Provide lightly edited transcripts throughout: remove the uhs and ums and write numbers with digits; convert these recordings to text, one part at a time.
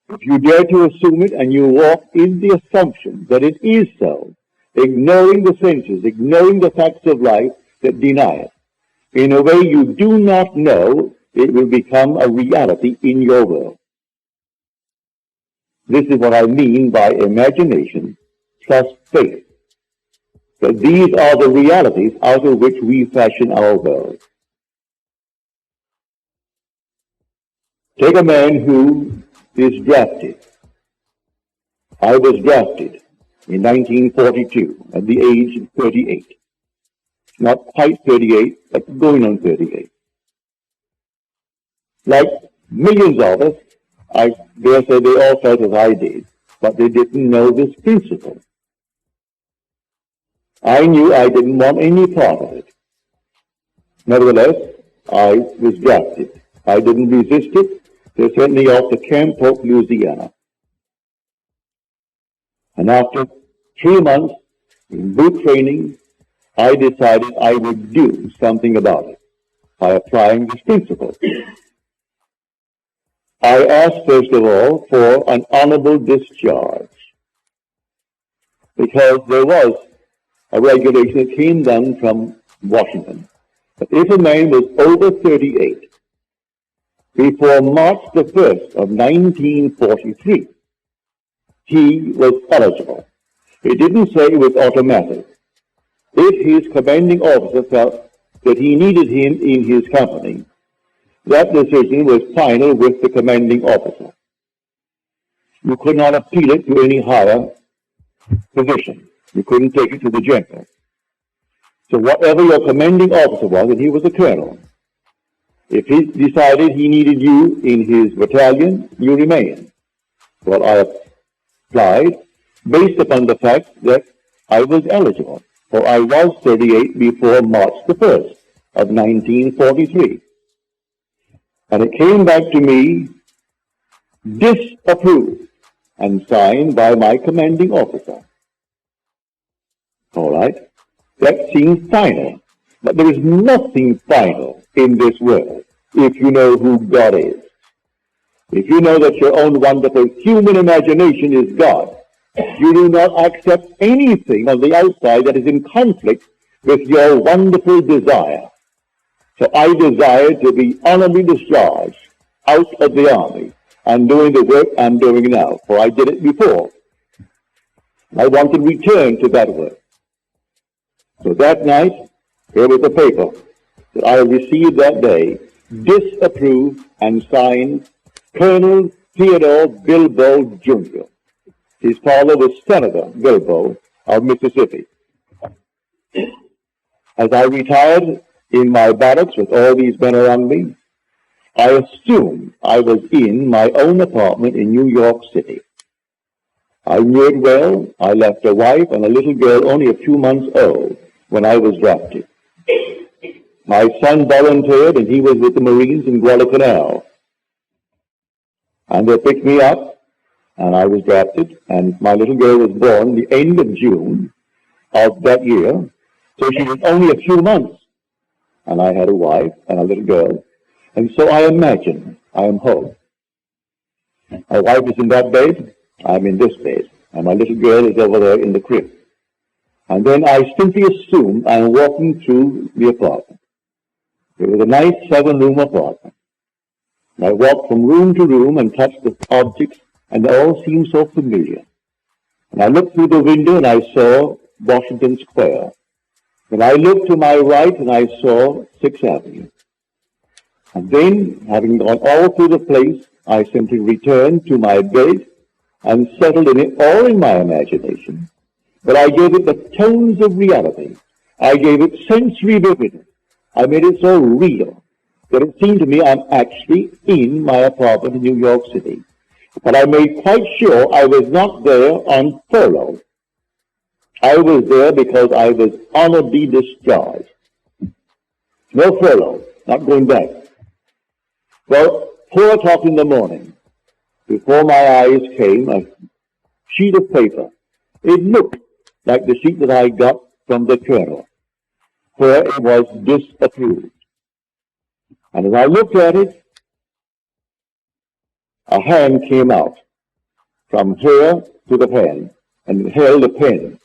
If you dare to assume it and you walk in the assumption that it is so, ignoring the senses, ignoring the facts of life that deny it, in a way you do not know, it will become a reality in your world. This is what I mean by imagination plus faith. That these are the realities out of which we fashion our world. Take a man who is drafted. I was drafted in 1942 at the age of 38. Not quite 38, but going on 38. Like millions of us, I dare say they all felt as I did, but they didn't know this principle. I knew I didn't want any part of it. Nevertheless, I was drafted. I didn't resist it. They sent me off to Camp Polk, Louisiana. And after 3 months in boot training, I decided I would do something about it by applying this principle. I asked, first of all, for an honorable discharge, because there was a regulation that came down from Washington. But if a man was over 38, before March the 1st of 1943, he was eligible. It didn't say it was automatic. If his commanding officer felt that he needed him in his company, that decision was final with the commanding officer. You could not appeal it to any higher position. You couldn't take it to the general. So whatever your commanding officer was, and he was a colonel, if he decided he needed you in his battalion, you remained. Well, I applied based upon the fact that I was eligible, for I was 38 before March the 1st of 1943. And it came back to me disapproved and signed by my commanding officer. All right? That seems final. But there is nothing final in this world if you know who God is. If you know that your own wonderful human imagination is God, you do not accept anything on the outside that is in conflict with your wonderful desire. So I desired to be honorably discharged out of the army and doing the work I'm doing now, for I did it before. I want to return to that work. So that night, here was the paper that I received that day, disapproved and signed Colonel Theodore Bilbo Jr. His father was Senator Bilbo of Mississippi. As I retired in my barracks with all these men around me, I assumed I was in my own apartment in New York City. I knew it well. I left a wife and a little girl only a few months old when I was drafted. My son volunteered, and he was with the Marines in Guadalcanal. And they picked me up, and I was drafted, and my little girl was born the end of June of that year, so she was only a few months. And I had a wife and a little girl, and so I imagine I am home. My wife is in that bed, I'm in this bed, and my little girl is over there in the crib. And then I simply assume I'm walking through the apartment. It was a nice 7-room apartment. And I walked from room to room and touched the objects, and they all seemed so familiar. And I looked through the window and I saw Washington Square. And I looked to my right and I saw 6th Avenue. And then, having gone all through the place, I simply returned to my bed and settled in it all in my imagination. But I gave it the tones of reality. I gave it sensory vividness. I made it so real that it seemed to me I'm actually in my apartment in New York City. But I made quite sure I was not there on furlough. I was there because I was honorably discharged. No furlough, not going back. Well, 4 o'clock in the morning, before my eyes came a sheet of paper. It looked like the sheet that I got from the colonel, where it was disapproved. And as I looked at it, a hand came out from here to the pen, and it held a pen.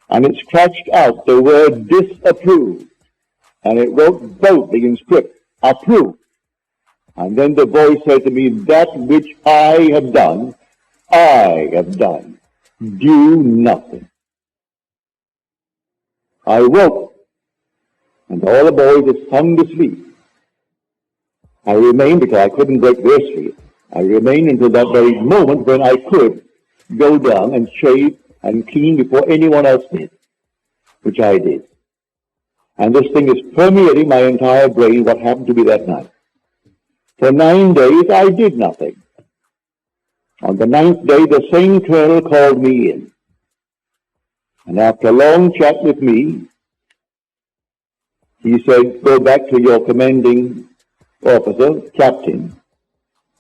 And it scratched out the word disapproved, and it wrote boldly in script, approved. And then the voice said to me, that which I have done, do nothing. I woke, and all the boys had sung to sleep. I remained because I couldn't break their sleep. I remained until that very moment when I could go down and shave and clean before anyone else did, which I did. And this thing is permeating my entire brain, what happened to me that night. For 9 days, I did nothing. On the 9th day, the same colonel called me in. And after a long chat with me, he said, go back to your commanding officer, captain,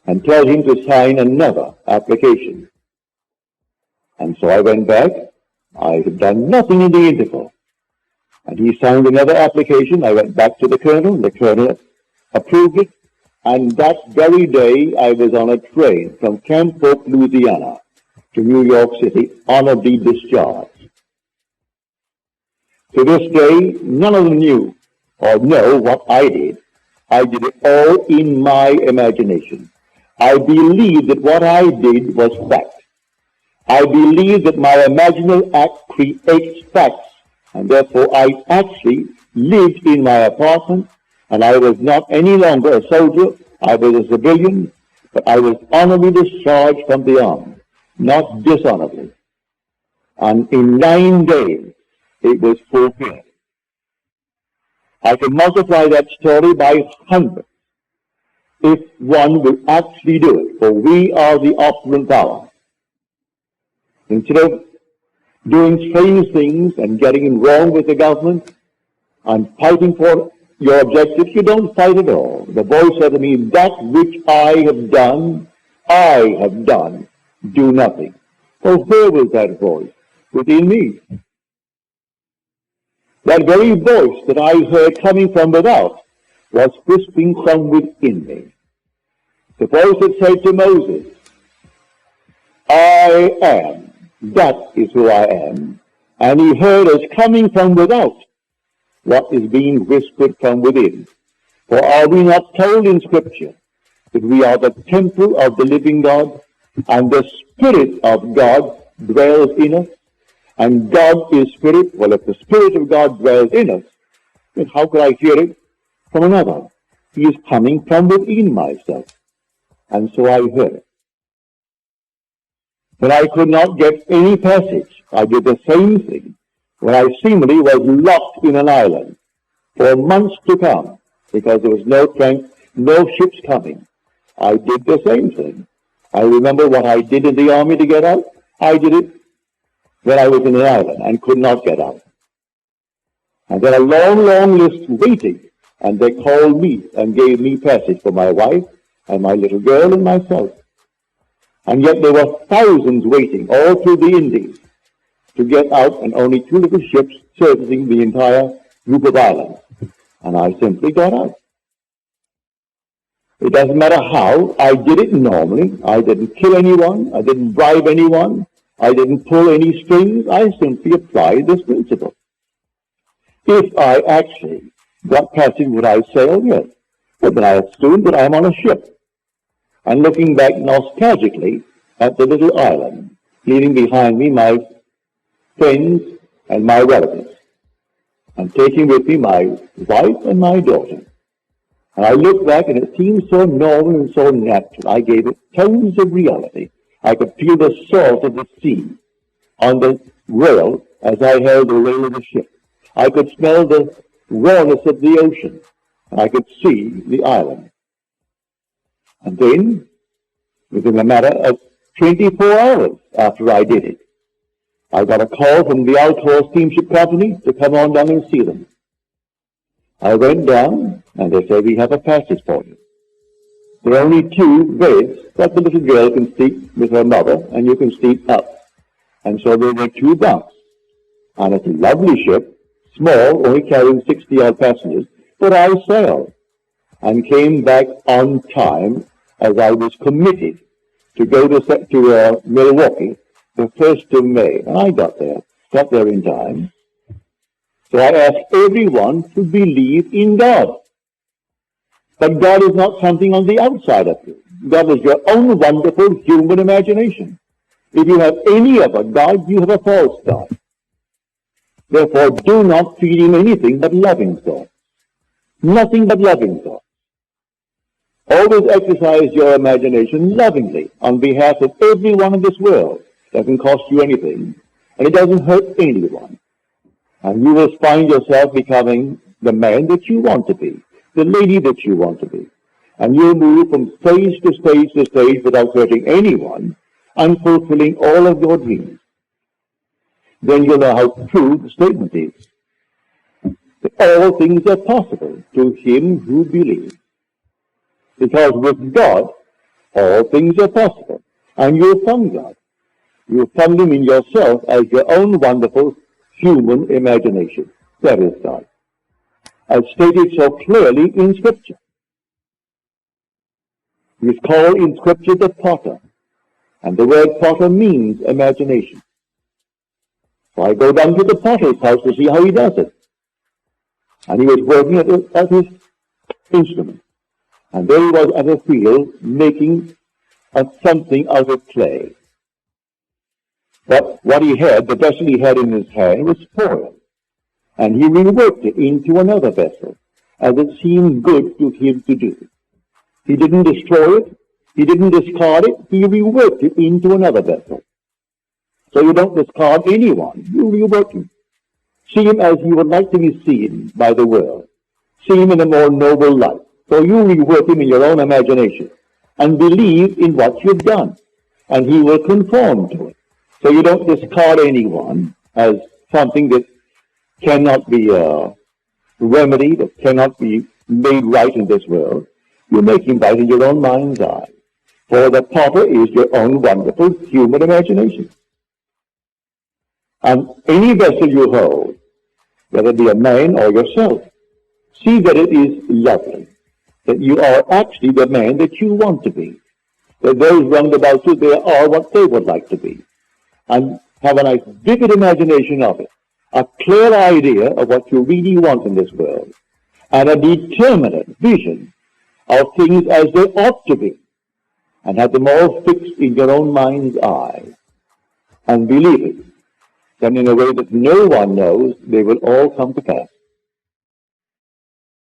and tell him to sign another application. And so I went back. I had done nothing in the interval. And he signed another application. I went back to the colonel. The colonel approved it. And that very day, I was on a train from Camp Polk, Louisiana, to New York City, honorably discharged. To this day, none of them knew or know what I did. I did it all in my imagination. I believed that what I did was fact. I believed that my imaginary act creates facts, and therefore I actually lived in my apartment, and I was not any longer a soldier. I was a civilian, but I was honorably discharged from the army, not dishonorably. And in 9 days, it was fulfilled. I can multiply that story by hundreds if one will actually do it, for we are the opulent power. Instead of doing strange things and getting wrong with the government and fighting for your objectives, you don't fight at all. The voice said to me, that which I have done, do nothing. Well, where was that voice? Within me. That very voice that I heard coming from without was whispering from within me. The voice that said to Moses, I am, that is who I am. And he heard us coming from without what is being whispered from within. For are we not told in Scripture that we are the temple of the living God, and the Spirit of God dwells in us? And God is Spirit. Well, if the Spirit of God dwells in us, then how could I hear it from another? He is coming from within myself. And so I heard it. When I could not get any passage, I did the same thing when I seemingly was locked in an island for months to come because there was no train, no ships coming. I did the same thing. I remember what I did in the army to get out. I did it when I was in an island and could not get out. And then a long, long list waiting, and they called me and gave me passage for my wife and my little girl and myself. And yet there were thousands waiting all through the Indies to get out, and only 2 little ships servicing the entire group of islands. And I simply got out. It doesn't matter how. I did it normally. I didn't kill anyone. I didn't bribe anyone. I didn't pull any strings. I simply applied this principle. If I actually got passage, would I sail? Yes. But then I assumed that I'm on a ship. And looking back nostalgically at the little island, leaving behind me my friends and my relatives, and taking with me my wife and my daughter. And I look back, and it seemed so normal and so natural. I gave it tones of reality. I could feel the salt of the sea on the rail as I held the rail of the ship. I could smell the rawness of the ocean, and I could see the island. And then, within a matter of 24 hours after I did it, I got a call from the Altor Steamship Company to come on down and see them. I went down, and they said, we have a passage for you. There are only 2 beds that the little girl can sleep with her mother, and you can sleep up. And so there were 2 bunks. And it's a lovely ship, small, only carrying 60-odd passengers, but I sailed and came back on time as I was committed to go to Milwaukee the 1st of May. And I got there in time. So I asked everyone to believe in God. But God is not something on the outside of you. God is your own wonderful human imagination. If you have any other God, you have a false God. Therefore, do not feed him anything but loving thoughts. Nothing but loving thoughts. Always exercise your imagination lovingly on behalf of everyone in this world. It doesn't cost you anything, and it doesn't hurt anyone. And you will find yourself becoming the man that you want to be, the lady that you want to be. And you'll move from stage to stage to stage without hurting anyone and fulfilling all of your dreams. Then you'll know how true the statement is. That all things are possible to him who believes. Because with God, all things are possible. And you'll find God. You'll find him in yourself as your own wonderful human imagination. That is God. As stated so clearly in Scripture. He is called in Scripture the potter. And the word potter means imagination. So I go down to the potter's house to see how he does it. And he was working at his instrument. And there he was at a field making something out of clay. But what he had, the vessel he had in his hand, was spoiled. And he reworked it into another vessel, as it seemed good to him to do. He didn't destroy it. He didn't discard it. He reworked it into another vessel. So you don't discard anyone. You rework him. See him as you would like to be seen by the world. See him in a more noble light. So you rework him in your own imagination and believe in what you've done. And he will conform to it. So you don't discard anyone as something that cannot be remedied, that cannot be made right in this world. You make him right in your own mind's eye. For the potter is your own wonderful human imagination. And any vessel you hold, whether it be a man or yourself, see that it is lovely, that you are actually the man that you want to be, that those round about you, they are what they would like to be, and have a nice vivid imagination of it, a clear idea of what you really want in this world, and a determinate vision of things as they ought to be, and have them all fixed in your own mind's eye, and believe it, then in a way that no one knows, they will all come to pass.